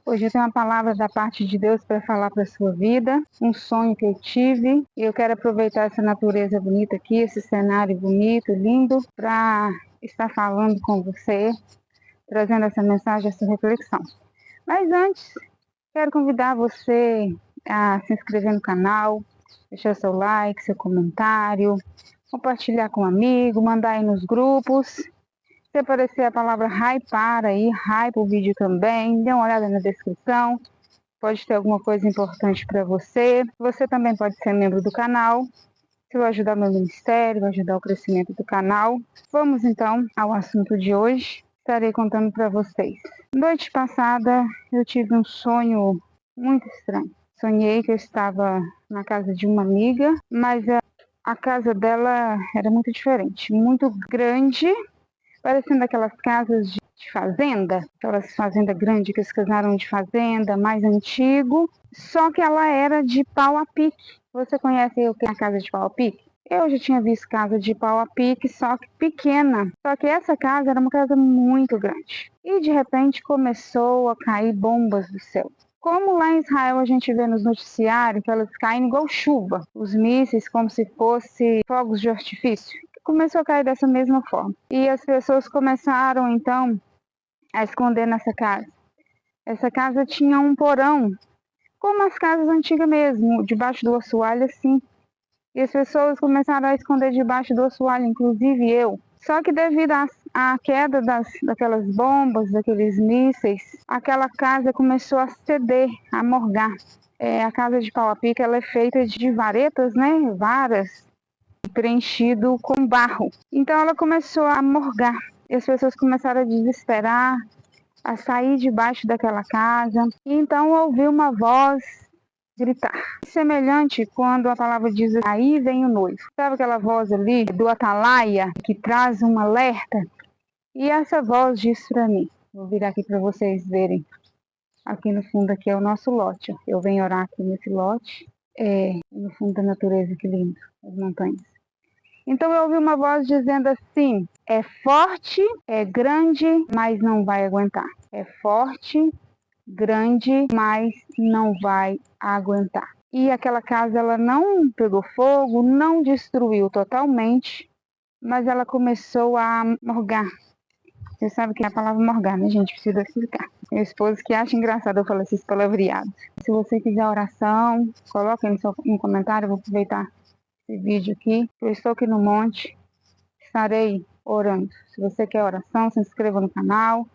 Hoje eu tenho uma palavra da parte de Deus para falar para a sua vida, um sonho que eu tive, e eu quero aproveitar essa natureza bonita aqui, esse cenário bonito, lindo, para estar falando com você, trazendo essa mensagem, essa reflexão. Mas antes, quero convidar você a se inscrever no canal, deixar seu like, seu comentário, compartilhar com um amigo, mandar aí nos grupos. Se aparecer a palavra hypar aí, hype o vídeo também, dê uma olhada na descrição, pode ter alguma coisa importante para você. Você também pode ser membro do canal, isso vai ajudar meu ministério, vai ajudar o crescimento do canal. Vamos então ao assunto de hoje, estarei contando para vocês. Noite passada eu tive um sonho muito estranho. Sonhei que eu estava na casa de uma amiga, mas a casa dela era muito diferente, muito grande, parecendo aquelas casas de fazenda, aquelas fazendas grandes que eles casaram de fazenda, mais antigo, só que ela era de pau a pique. Você conhece o que é a casa de pau a pique? Eu já tinha visto casa de pau a pique, só que pequena. Só que essa casa era uma casa muito grande. E de repente começou a cair bombas do céu. Como lá em Israel a gente vê nos noticiários que elas caem igual chuva, os mísseis como se fossem fogos de artifício. Começou a cair dessa mesma forma. E as pessoas começaram, então, a esconder nessa casa. Essa casa tinha um porão, como as casas antigas mesmo, debaixo do assoalho, assim. E as pessoas começaram a esconder debaixo do assoalho, inclusive eu. Só que devido à queda daquelas bombas, daqueles mísseis, aquela casa começou a ceder, a morgar. A casa de pau a pique, ela é feita de varetas, né? Varas, preenchido com barro. Então ela começou a morgar e as pessoas começaram a desesperar, a sair debaixo daquela casa. E então ouvi uma voz gritar. Semelhante quando a palavra diz: aí vem o noivo. Sabe aquela voz ali do atalaia que traz um alerta? E essa voz disse para mim, vou virar aqui para vocês verem. Aqui no fundo aqui é o nosso lote. Eu venho orar aqui nesse lote. No fundo da natureza, que lindo, as montanhas. Então eu ouvi uma voz dizendo assim: é forte, é grande, mas não vai aguentar. É forte, grande, mas não vai aguentar. E aquela casa, ela não pegou fogo, não destruiu totalmente, mas ela começou a morgar. Você sabe que é a palavra morgar, né, gente? Precisa explicar. Meu esposo que acha engraçado eu falar esses palavreados. Se você quiser oração, coloque aí no comentário, eu vou aproveitar esse vídeo aqui. Eu estou aqui no monte, estarei orando. Se você quer oração, se inscreva no canal,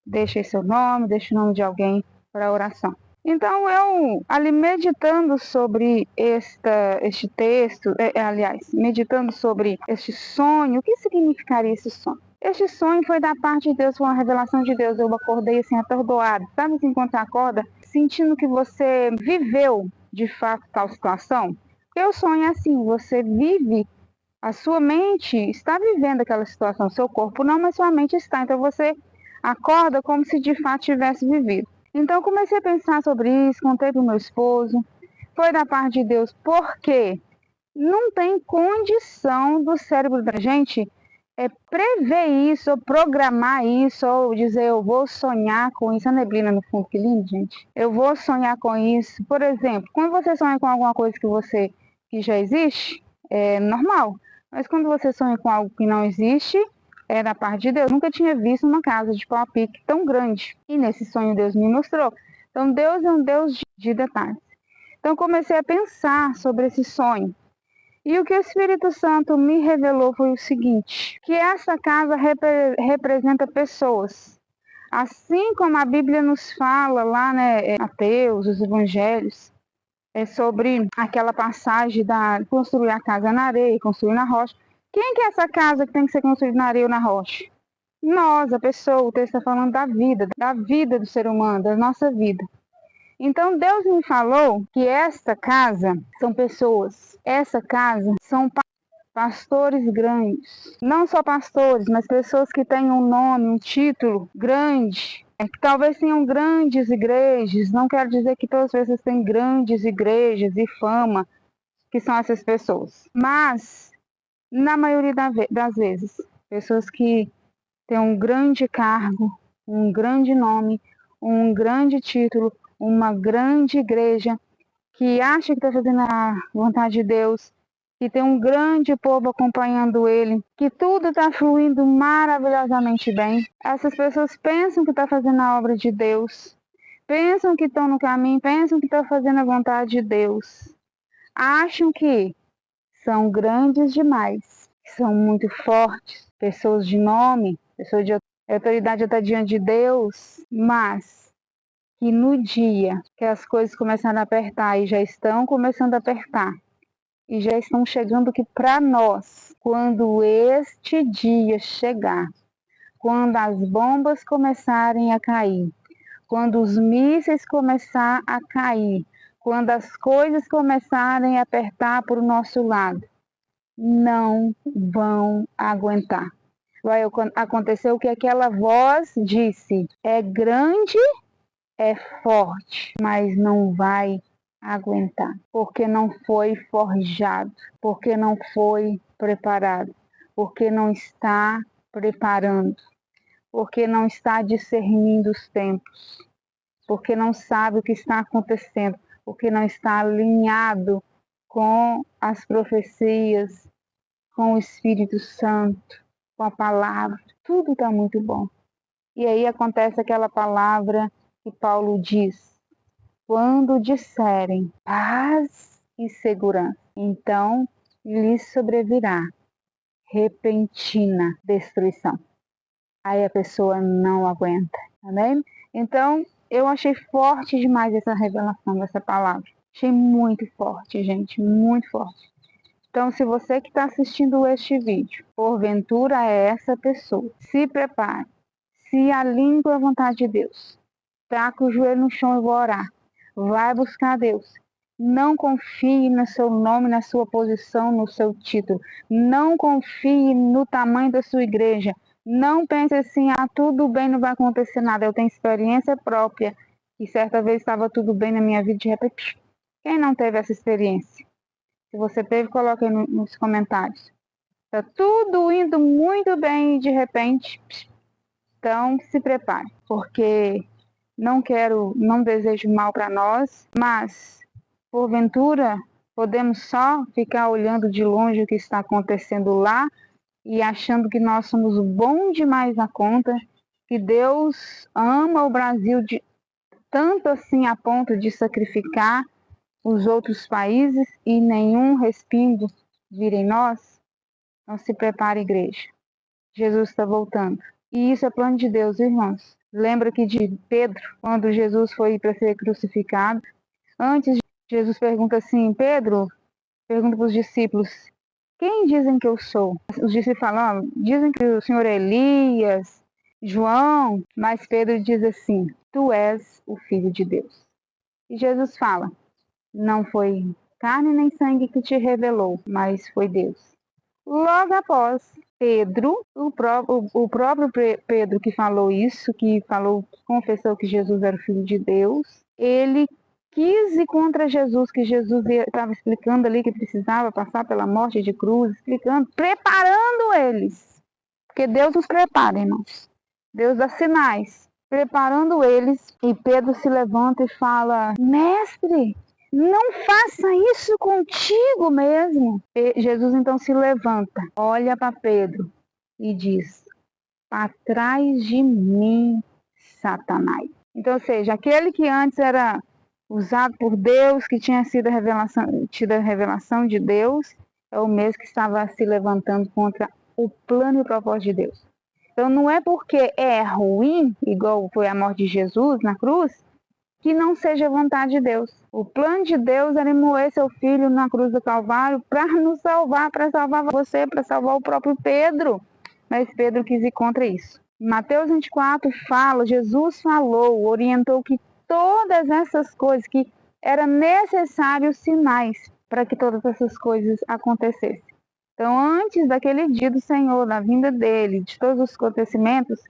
deixe aí seu nome, deixe o nome de alguém para oração. Então eu, ali meditando sobre este texto, aliás, meditando sobre este sonho, o que significaria esse sonho? Este sonho foi da parte de Deus, foi uma revelação de Deus. Eu acordei assim atordoado, sabe assim, quando você acorda, sentindo que você viveu de fato tal situação? Porque o sonho é assim, você vive, a sua mente está vivendo aquela situação, seu corpo não, mas sua mente está. Então você acorda como se de fato tivesse vivido. Então eu comecei a pensar sobre isso, contei para o meu esposo, foi da parte de Deus, porque não tem condição do cérebro da gente prever isso, ou programar isso, ou dizer eu vou sonhar com isso. A neblina no fundo, que lindo, gente. Eu vou sonhar com isso. Por exemplo, quando você sonha com alguma coisa que já existe, é normal. Mas quando você sonha com algo que não existe, é da parte de Deus. Nunca tinha visto uma casa de pau a pique tão grande. E nesse sonho Deus me mostrou. Então Deus é um Deus de detalhes. Então comecei a pensar sobre esse sonho. E o que o Espírito Santo me revelou foi o seguinte, que essa casa representa pessoas. Assim como a Bíblia nos fala lá, né, Mateus, os Evangelhos, sobre aquela passagem da construir a casa na areia, construir na rocha. Quem que é essa casa que tem que ser construída na areia ou na rocha? Nós, a pessoa. O texto está falando da vida do ser humano, da nossa vida. Então Deus me falou que esta casa são pessoas, essa casa são pastores grandes, não só pastores, mas pessoas que têm um nome, um título grande, que talvez tenham grandes igrejas. Não quero dizer que todas as pessoas têm grandes igrejas e fama, que são essas pessoas, mas na maioria das vezes, pessoas que têm um grande cargo, um grande nome, um grande título, uma grande igreja, que acha que está fazendo a vontade de Deus, que tem um grande povo acompanhando ele, que tudo está fluindo maravilhosamente bem. Essas pessoas pensam que estão fazendo a obra de Deus, pensam que estão no caminho, pensam que estão fazendo a vontade de Deus. Acham que são grandes demais, que são muito fortes, pessoas de nome, pessoas de autoridade até diante de Deus, mas que no dia que as coisas começaram a apertar e já estão começando a apertar, e já estão chegando que para nós, quando este dia chegar, quando as bombas começarem a cair, quando os mísseis começarem a cair, quando as coisas começarem a apertar para o nosso lado, não vão aguentar. Vai acontecer o que aquela voz disse: é grande, é forte, mas não vai aguentar, porque não foi forjado, porque não foi preparado, porque não está preparando, porque não está discernindo os tempos, porque não sabe o que está acontecendo, porque não está alinhado com as profecias, com o Espírito Santo, com a palavra. Tudo está muito bom. E aí acontece aquela palavra que Paulo diz: quando disserem paz e segurança, então lhes sobrevirá repentina destruição. Aí a pessoa não aguenta, amém? Então, eu achei forte demais essa revelação dessa palavra. Achei muito forte, gente, muito forte. Então, se você que está assistindo este vídeo, porventura é essa pessoa, se prepare, se alinhe com a vontade de Deus, taca o joelho no chão e vou orar. Vai buscar Deus. Não confie no seu nome, na sua posição, no seu título. Não confie no tamanho da sua igreja. Não pense assim, tudo bem, não vai acontecer nada. Eu tenho experiência própria. E certa vez estava tudo bem na minha vida, de repente, quem não teve essa experiência? Se você teve, coloque aí nos comentários. Está tudo indo muito bem e de repente, então se prepare, porque não desejo mal para nós, mas porventura podemos só ficar olhando de longe o que está acontecendo lá e achando que nós somos bom demais na conta, que Deus ama o Brasil tanto assim a ponto de sacrificar os outros países e nenhum respingo vir em nós. Então se prepare, igreja. Jesus está voltando. E isso é plano de Deus, irmãos. Lembra que de Pedro, quando Jesus foi para ser crucificado, antes Jesus pergunta assim, Pedro, pergunta para os discípulos, quem dizem que eu sou? Os discípulos falam, dizem que o Senhor é Elias, João, mas Pedro diz assim, tu és o Filho de Deus. E Jesus fala, não foi carne nem sangue que te revelou, mas foi Deus. Logo após Pedro, o próprio Pedro que falou isso, confessou que Jesus era o Filho de Deus, ele quis ir contra Jesus, que Jesus estava explicando ali que precisava passar pela morte de cruz, explicando, preparando eles. Porque Deus nos prepara, irmãos. Deus dá sinais, preparando eles. E Pedro se levanta e fala, mestre, não faça isso contigo mesmo. Jesus então se levanta, olha para Pedro e diz, para trás de mim, Satanás. Então, ou seja, aquele que antes era usado por Deus, que tinha sido tido a revelação de Deus, é o mesmo que estava se levantando contra o plano e o propósito de Deus. Então, não é porque é ruim, igual foi a morte de Jesus na cruz, que não seja vontade de Deus. O plano de Deus era moer seu filho na cruz do Calvário para nos salvar, para salvar você, para salvar o próprio Pedro. Mas Pedro quis ir contra isso. Mateus 24 fala, Jesus falou, orientou que todas essas coisas, que eram necessários sinais para que todas essas coisas acontecessem. Então, antes daquele dia do Senhor, da vinda dele, de todos os acontecimentos,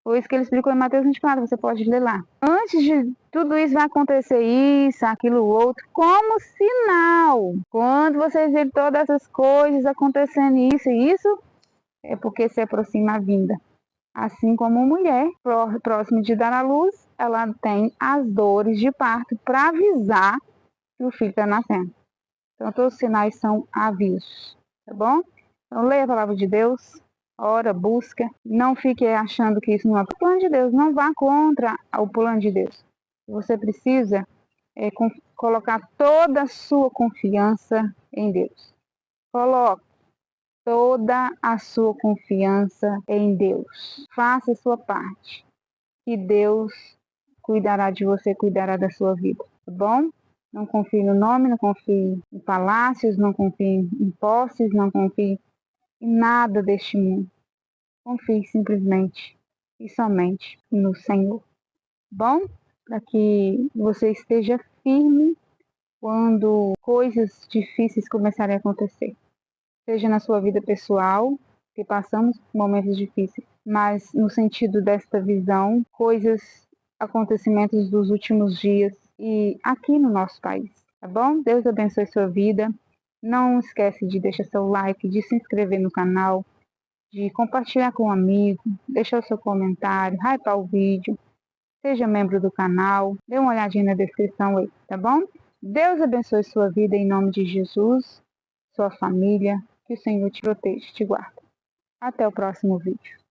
foi isso que ele explicou em Mateus 24, você pode ler lá. Antes de tudo isso vai acontecer isso, aquilo, outro, como sinal. Quando vocês verem todas essas coisas acontecendo isso e isso, é porque se aproxima a vinda. Assim como a mulher próxima de dar à luz, ela tem as dores de parto para avisar que o filho está nascendo. Então, todos os sinais são avisos, tá bom? Então, leia a palavra de Deus, ora, busca. Não fique achando que isso não é o plano de Deus. Não vá contra o plano de Deus. Você precisa colocar toda a sua confiança em Deus. Coloque toda a sua confiança em Deus. Faça a sua parte. Que Deus cuidará de você, cuidará da sua vida, tá bom? Não confie no nome, não confie em palácios, não confie em posses, não confie em nada deste mundo. Confie simplesmente e somente no Senhor, tá bom? Para que você esteja firme quando coisas difíceis começarem a acontecer. Seja na sua vida pessoal, que passamos momentos difíceis, mas no sentido desta visão, acontecimentos dos últimos dias e aqui no nosso país, tá bom? Deus abençoe sua vida. Não esquece de deixar seu like, de se inscrever no canal, de compartilhar com um amigo, deixar o seu comentário, hypar o vídeo, seja membro do canal, dê uma olhadinha na descrição aí, tá bom? Deus abençoe sua vida em nome de Jesus, sua família, que o Senhor te proteja, te guarde. Até o próximo vídeo.